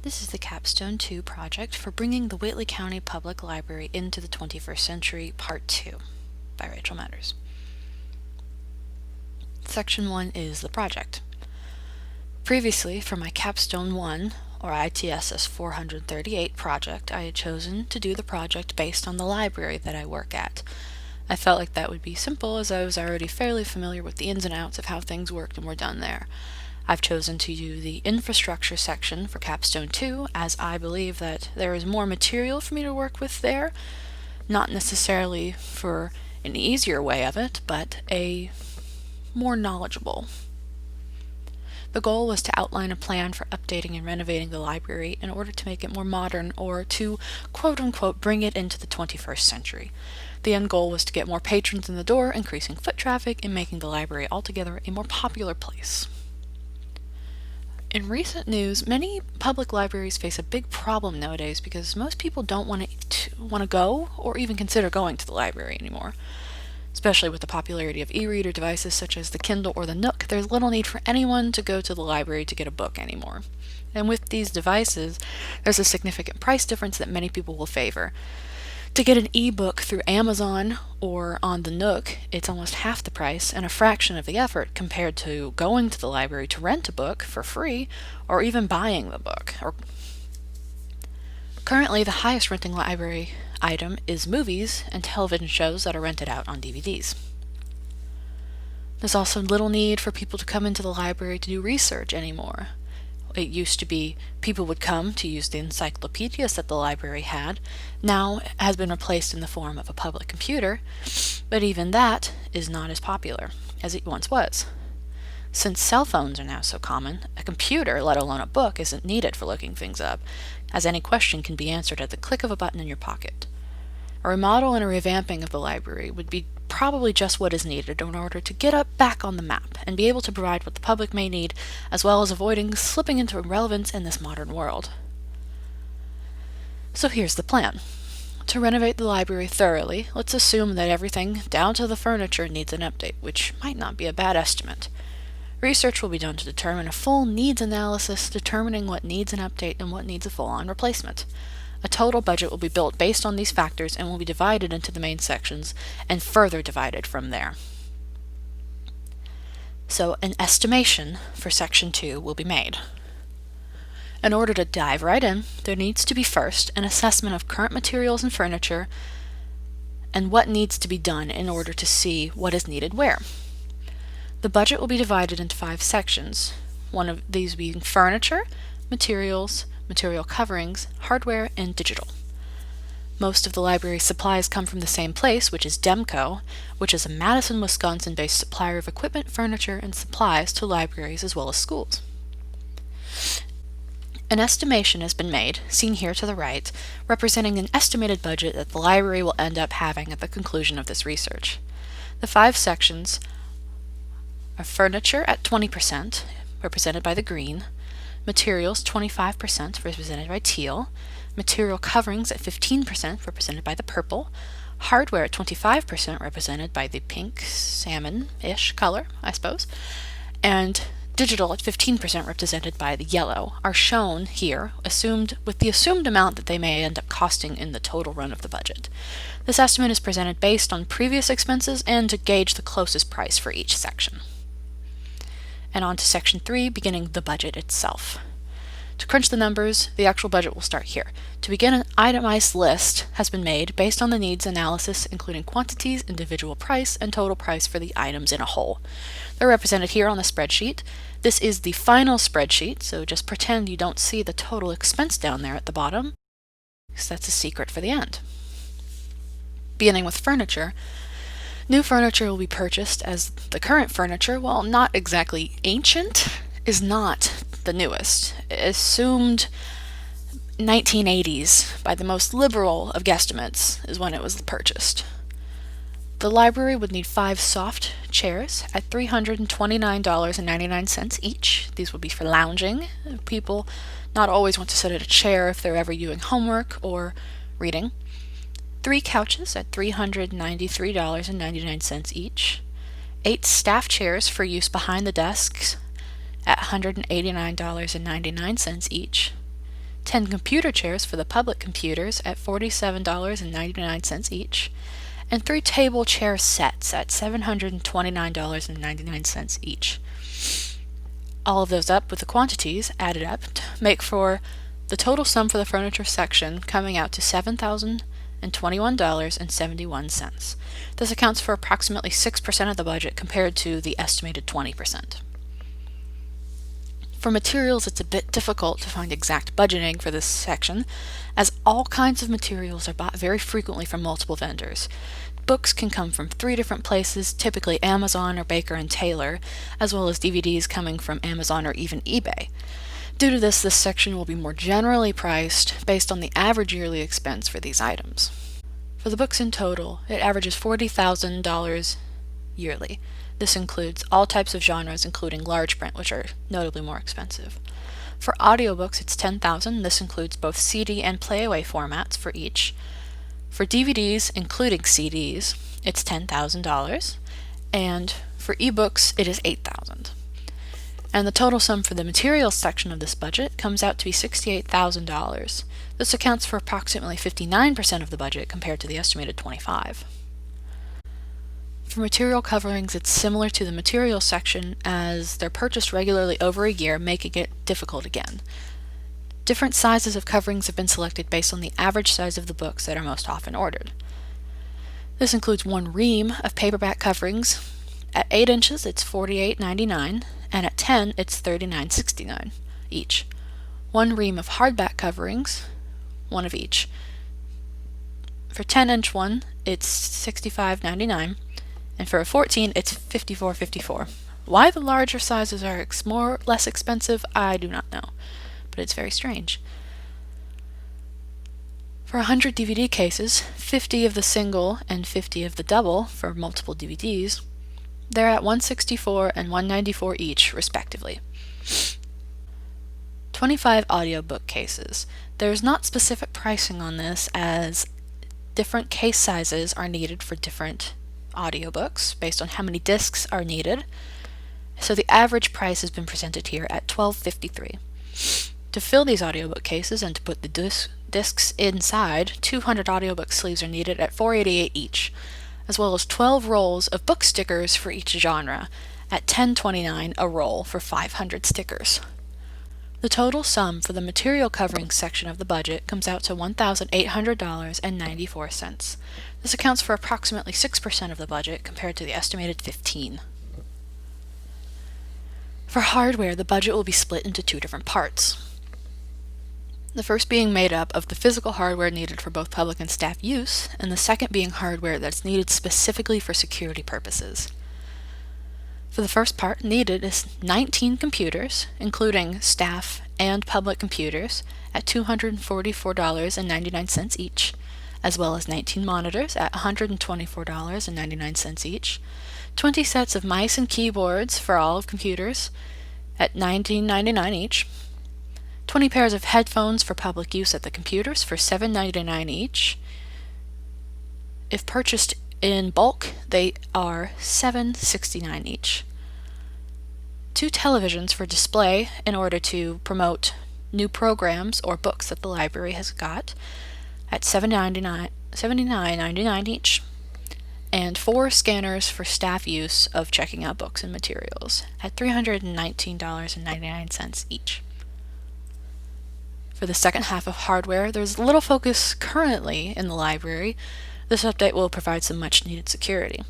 This is the Capstone 2 project for bringing the Whitley County Public Library into the 21st century, Part 2, by Rachel Meadors. Section 1 is the project. Previously, for my Capstone 1, or ITSS 438 project, I had chosen to do the project based on the library that I work at. I felt like that would be simple, as I was already fairly familiar with the ins and outs of how things worked and were done there. I've chosen to do the infrastructure section for Capstone 2, as I believe that there is more material for me to work with there, not necessarily for an easier way of it, but a more knowledgeable. The goal was to outline a plan for updating and renovating the library in order to make it more modern, or to quote-unquote bring it into the 21st century. The end goal was to get more patrons in the door, increasing foot traffic, and making the library altogether a more popular place. In recent news, many public libraries face a big problem nowadays because most people don't want to go or even consider going to the library anymore. Especially with the popularity of e-reader devices such as the Kindle or the Nook, there's little need for anyone to go to the library to get a book anymore. And with these devices, there's a significant price difference that many people will favor. To get an e-book through Amazon or on the Nook, it's almost half the price and a fraction of the effort compared to going to the library to rent a book for free or even buying the book. Currently, the highest renting library item is movies and television shows that are rented out on DVDs. There's also little need for people to come into the library to do research anymore. It used to be people would come to use the encyclopedias that the library had. Now it has been replaced in the form of a public computer, but even that is not as popular as it once was. Since cell phones are now so common, a computer, let alone a book, isn't needed for looking things up, as any question can be answered at the click of a button in your pocket. A remodel and a revamping of the library would be probably just what is needed in order to get up back on the map and be able to provide what the public may need, as well as avoiding slipping into irrelevance in this modern world. So here's the plan. To renovate the library thoroughly, let's assume that everything, down to the furniture, needs an update, which might not be a bad estimate. Research will be done to determine a full needs analysis, determining what needs an update and what needs a full-on replacement. A total budget will be built based on these factors and will be divided into the main sections and further divided from there. So an estimation for Section 2 will be made. In order to dive right in, there needs to be first an assessment of current materials and furniture and what needs to be done in order to see what is needed where. The budget will be divided into 5 sections, one of these being furniture, materials, material coverings, hardware, and digital. Most of the library's supplies come from the same place, which is Demco, which is a Madison, Wisconsin-based supplier of equipment, furniture, and supplies to libraries as well as schools. An estimation has been made, seen here to the right, representing an estimated budget that the library will end up having at the conclusion of this research. The 5 sections are furniture at 20%, represented by the green, materials 25%, represented by teal, material coverings at 15%, represented by the purple, hardware at 25%, represented by the pink, salmon-ish color, I suppose, and digital at 15%, represented by the yellow, are shown here, with the assumed amount that they may end up costing in the total run of the budget. This estimate is presented based on previous expenses and to gauge the closest price for each section. And on to Section 3, beginning the budget itself. To crunch the numbers, the actual budget will start here. To begin, an itemized list has been made based on the needs analysis, including quantities, individual price, and total price for the items in a whole. They're represented here on the spreadsheet. This is the final spreadsheet, so just pretend you don't see the total expense down there at the bottom, because that's a secret for the end. Beginning with furniture, new furniture will be purchased, as the current furniture, while not exactly ancient, is not the newest. Assumed 1980s by the most liberal of guesstimates is when it was purchased. The library would need 5 soft chairs at $329.99 each. These would be for lounging. People not always want to sit at a chair if they're ever doing homework or reading. 3 couches at $393.99 each, 8 staff chairs for use behind the desks at $189.99 each, 10 computer chairs for the public computers at $47.99 each, and 3 table chair sets at $729.99 each. All of those up with the quantities added up make for the total sum for the furniture section coming out to $7,021.71. This accounts for approximately 6% of the budget compared to the estimated 20%. For materials, it's a bit difficult to find exact budgeting for this section, as all kinds of materials are bought very frequently from multiple vendors. Books can come from 3 different places, typically Amazon or Baker & Taylor, as well as DVDs coming from Amazon or even eBay. Due to this section will be more generally priced based on the average yearly expense for these items. For the books in total, it averages $40,000 yearly. This includes all types of genres, including large print, which are notably more expensive. For audiobooks, it's $10,000. This includes both CD and playaway formats for each. For DVDs, including CDs, it's $10,000. And for ebooks, it is $8,000. And the total sum for the materials section of this budget comes out to be $68,000. This accounts for approximately 59% of the budget compared to the estimated 25%. For material coverings, it's similar to the materials section as they're purchased regularly over a year, making it difficult again. Different sizes of coverings have been selected based on the average size of the books that are most often ordered. This includes 1 ream of paperback coverings. At 8 inches, it's $48.99, and at 10, it's $39.69 each. 1 ream of hardback coverings, 1 of each. For 10-inch one, it's $65.99. And for a 14, it's $54.54. Why the larger sizes are more or less expensive, I do not know, but it's very strange. For 100 DVD cases, 50 of the single and 50 of the double for multiple DVDs, they're at $164 and $194 each, respectively. 25 audiobook cases. There's not specific pricing on this, as different case sizes are needed for different audiobooks based on how many discs are needed. So the average price has been presented here at $12.53. To fill these audiobook cases and to put the discs inside, 200 audiobook sleeves are needed at $4.88 each, as well as 12 rolls of book stickers for each genre at $10.29 a roll for 500 stickers. The total sum for the material covering section of the budget comes out to $1,800.94. This accounts for approximately 6% of the budget compared to the estimated 15%. For hardware, the budget will be split into 2 different parts. The first being made up of the physical hardware needed for both public and staff use, and the second being hardware that's needed specifically for security purposes. For the first part, needed is 19 computers, including staff and public computers, at $244.99 each, as well as 19 monitors at $124.99 each, 20 sets of mice and keyboards for all of computers at $19.99 each, 20 pairs of headphones for public use at the computers for $7.99 each. If purchased in bulk, they are $7.69 each. 2 televisions for display in order to promote new programs or books that the library has got at $79.99 each, and 4 scanners for staff use of checking out books and materials at $319.99 each. For the second half of hardware, there's little focus currently in the library. This update will provide some much needed security.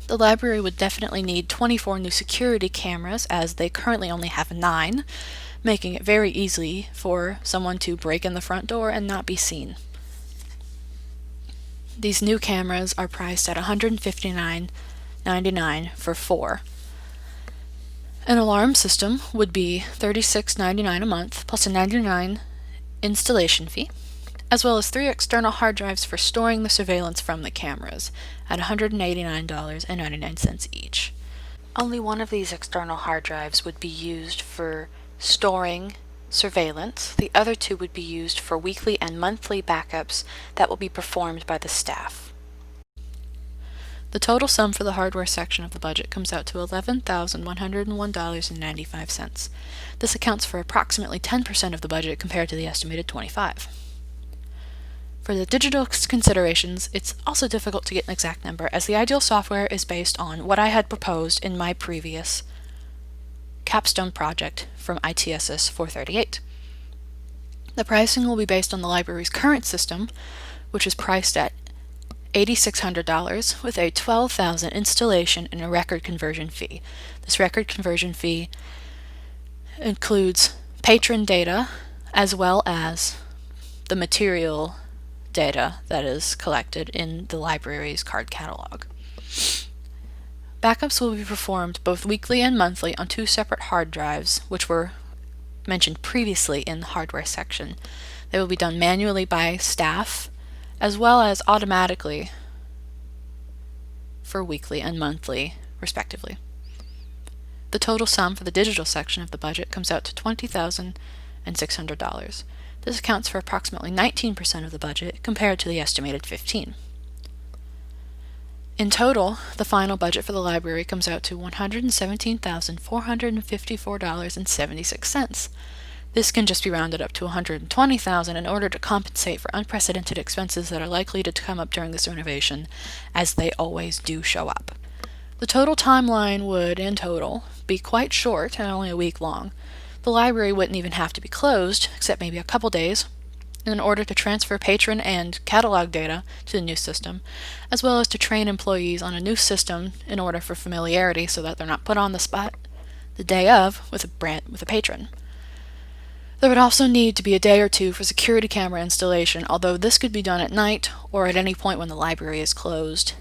The library would definitely need 24 new security cameras, as they currently only have 9, making it very easy for someone to break in the front door and not be seen. These new cameras are priced at $159.99 for 4. An alarm system would be $36.99 a month, plus a $99 installation fee, as well as 3 external hard drives for storing the surveillance from the cameras at $189.99 each. Only one of these external hard drives would be used for storing surveillance. The other 2 would be used for weekly and monthly backups that will be performed by the staff. The total sum for the hardware section of the budget comes out to $11,101.95. This accounts for approximately 10% of the budget compared to the estimated 25%. For the digital considerations, it's also difficult to get an exact number, as the ideal software is based on what I had proposed in my previous Capstone project from ITSS 438. The pricing will be based on the library's current system, which is priced at $8,600 with a $12,000 installation and a record conversion fee. This record conversion fee includes patron data as well as the material data that is collected in the library's card catalog. Backups will be performed both weekly and monthly on 2 separate hard drives, which were mentioned previously in the hardware section. They will be done manually by staff as well as automatically for weekly and monthly, respectively. The total sum for the digital section of the budget comes out to $20,600. This accounts for approximately 19% of the budget compared to the estimated 15%. In total, the final budget for the library comes out to $117,454.76. This can just be rounded up to $120,000 in order to compensate for unprecedented expenses that are likely to come up during this renovation, as they always do show up. The total timeline would, in total, be quite short and only a week long. The library wouldn't even have to be closed, except maybe a couple days, in order to transfer patron and catalog data to the new system, as well as to train employees on a new system in order for familiarity so that they're not put on the spot the day of with a patron. There would also need to be a day or two for security camera installation, although this could be done at night or at any point when the library is closed,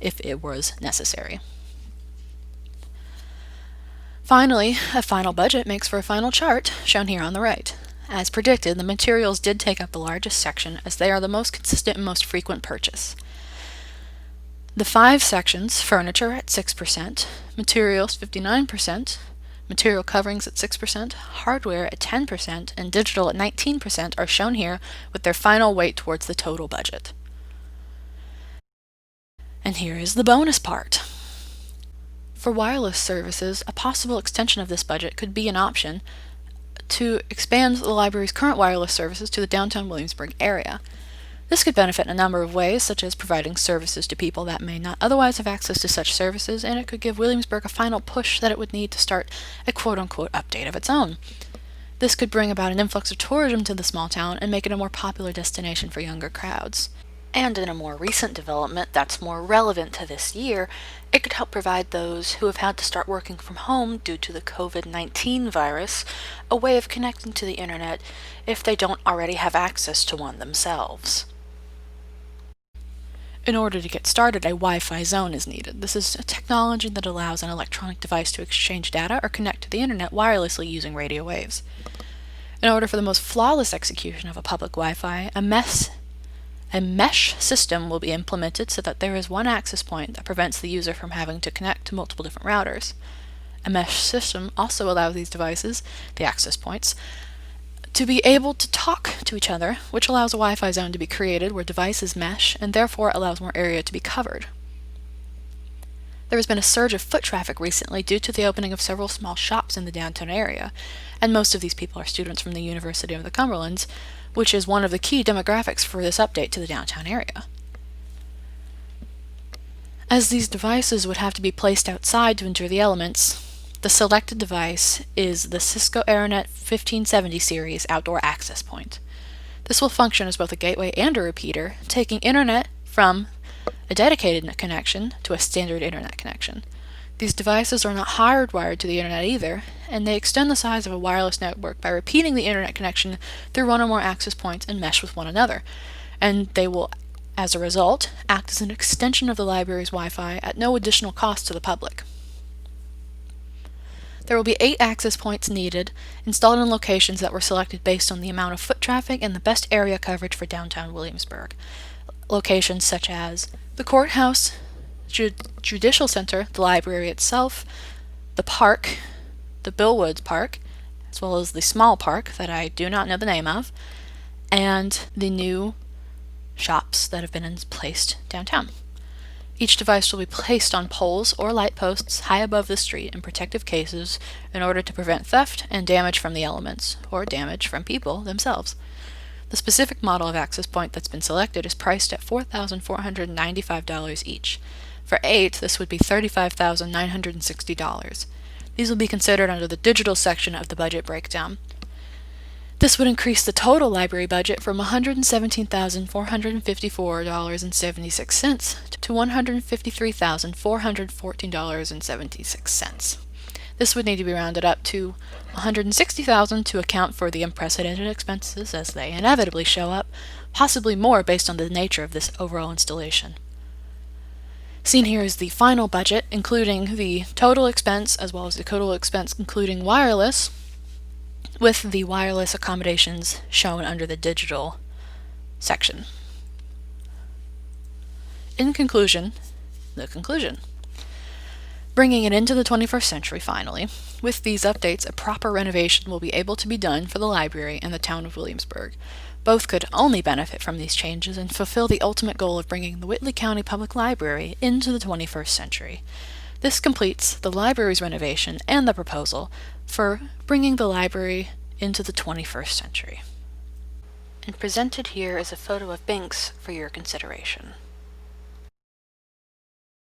if it was necessary. Finally, a final budget makes for a final chart, shown here on the right. As predicted, the materials did take up the largest section, as they are the most consistent and most frequent purchase. The 5 sections, furniture at 6%, materials 59%, material coverings at 6%, hardware at 10%, and digital at 19% are shown here with their final weight towards the total budget. And here is the bonus part. For wireless services, a possible extension of this budget could be an option to expand the library's current wireless services to the downtown Williamsburg area. This could benefit in a number of ways, such as providing services to people that may not otherwise have access to such services, and it could give Williamsburg a final push that it would need to start a quote-unquote update of its own. This could bring about an influx of tourism to the small town and make it a more popular destination for younger crowds. And in a more recent development that's more relevant to this year, it could help provide those who have had to start working from home due to the COVID-19 virus a way of connecting to the internet if they don't already have access to one themselves. In order to get started, a Wi-Fi zone is needed. This is a technology that allows an electronic device to exchange data or connect to the internet wirelessly using radio waves. In order for the most flawless execution of a public Wi-Fi, a mesh system will be implemented so that there is one access point that prevents the user from having to connect to multiple different routers. A mesh system also allows these devices, the access points, to be able to talk to each other, which allows a Wi-Fi zone to be created where devices mesh and therefore allows more area to be covered. There has been a surge of foot traffic recently due to the opening of several small shops in the downtown area, and most of these people are students from the University of the Cumberlands, which is one of the key demographics for this update to the downtown area. As these devices would have to be placed outside to endure the elements, the selected device is the Cisco AirNet 1570 series outdoor access point. This will function as both a gateway and a repeater, taking internet from a dedicated connection to a standard internet connection. These devices are not hardwired to the internet either, and they extend the size of a wireless network by repeating the internet connection through one or more access points and mesh with one another, and they will, as a result, act as an extension of the library's Wi-Fi at no additional cost to the public. There will be 8 access points needed, installed in locations that were selected based on the amount of foot traffic and the best area coverage for downtown Williamsburg. Locations such as the courthouse, Judicial Center, the library itself, the park, the Bill Woods Park, as well as the small park that I do not know the name of, and the new shops that have been placed downtown. Each device will be placed on poles or light posts high above the street in protective cases in order to prevent theft and damage from the elements, or damage from people themselves. The specific model of access point that's been selected is priced at $4,495 each. For 8, this would be $35,960. These will be considered under the digital section of the budget breakdown. This would increase the total library budget from $117,454.76 to $153,414.76. This would need to be rounded up to $160,000 to account for the unprecedented expenses as they inevitably show up, possibly more based on the nature of this overall installation. Seen here is the final budget, including the total expense as well as the total expense including wireless, with the wireless accommodations shown under the digital section. In conclusion, the conclusion. Bringing it into the 21st century finally, with these updates a proper renovation will be able to be done for the library and the town of Williamsburg. Both could only benefit from these changes and fulfill the ultimate goal of bringing the Whitley County Public Library into the 21st century. This completes the library's renovation and the proposal for bringing the library into the 21st century. And presented here is a photo of Binks for your consideration.